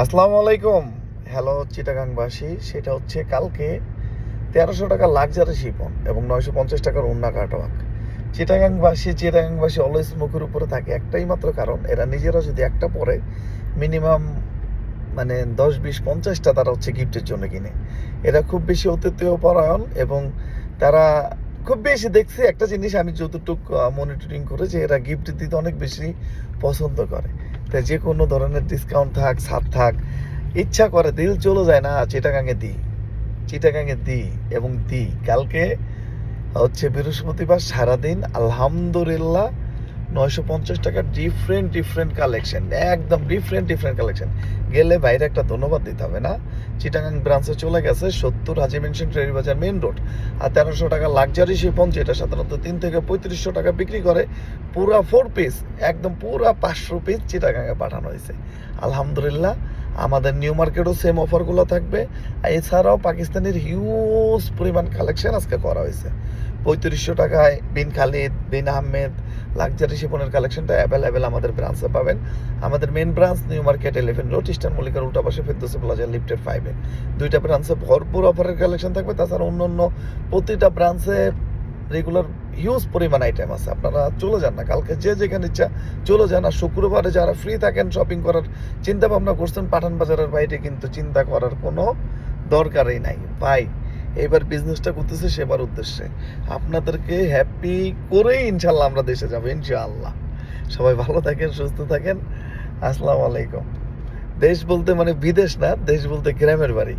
আসসালামু আলাইকুম। হ্যালো চিটাগাংবাসী, সেটা হচ্ছে কালকে 1300 টাকা লাক্সারি শিপন এবং 950 টাকার ওন্না কাটওয়ার্ক। চিটাগাংবাসী অলওয়েজ মুখের উপরে থাকে একটাই মাত্র কারণ, এরা নিজেরা যদি একটা পরে মিনিমাম মানে 10 20 50টা তারা হচ্ছে গিফটের জন্য কিনে। এরা খুব বেশি অতিথিয় পরায়ণ এবং তারা খুব বেশি দেখছি একটা জিনিস, আমি যতটুক মনিটরিং করে, যে এরা গিফট দিতে অনেক বেশি পছন্দ করে। তাই যে কোনো ধরনের ডিসকাউন্ট থাক, ছাড় থাক, ইচ্ছা করে দিল চলে যায় না চিটাগাঙে দিই এবং দিই। কালকে হচ্ছে বৃহস্পতিবার, সারাদিন আলহামদুলিল্লাহ 950 টাকার ডিফারেন্ট কালেকশন, একদম ডিফারেন্ট কালেকশন। গেলে বাইরে একটা ধন্যবাদ দিতে হবে না। চিটাগাং ব্রাঞ্চে চলে গেছে 70 হাজি মেনশন ট্রেরি বাজার মেন রোড। আর 1300 টাকা লাক্সারি শিপন, যেটা সাধারণত 3 থেকে 3500 টাকা বিক্রি করে, পুরা 4 পিস, একদম পুরা 500 পিস চিটাগাঙে পাঠানো হয়েছে। আলহামদুলিল্লাহ, আমাদের নিউ মার্কেটও সেম অফারগুলো থাকবে। এছাড়াও পাকিস্তানের হিউজ পরিমাণ কালেকশন আজকে করা হয়েছে। 3500 টাকায় বিন খালিদ, বিন আহমেদ লাক্সারি শিপনের কালেকশনটা অ্যাভেলেবেল আমাদের ব্রাঞ্চে পাবেন। আমাদের main branch New Market 11 road, Eastern মল্লিকার উল্টা পাশে ফেরদৌসি প্লাজা লিফটের 5-এ। দুইটা ব্রাঞ্চে ভরপুর অফারের কালেকশন থাকবে। তাছাড়া অন্য প্রতিটা ব্রাঞ্চে রেগুলার হিউজ পরিমাণ আইটেম আছে। আপনারা চলে যান না, কালকে যে যেখানে ইচ্ছা চলে যান। আর শুক্রবারে যারা ফ্রি থাকেন শপিং করার চিন্তা ভাবনা করছেন, পাঠান বাজারের বাইরে কিন্তু চিন্তা করার কোনো দরকারই নাই ভাই। এবার বিজনেসটা করতেছে সেবার উদ্দেশ্যে, আপনাদেরকে হ্যাপি করেই ইনশাল্লাহ আমরা দেশে যাবো ইনশাআল্লাহ। সবাই ভালো থাকেন, সুস্থ থাকেন। আসসালামু আলাইকুম। দেশ বলতে মানে বিদেশ না, দেশ বলতে গ্রামের বাড়ি।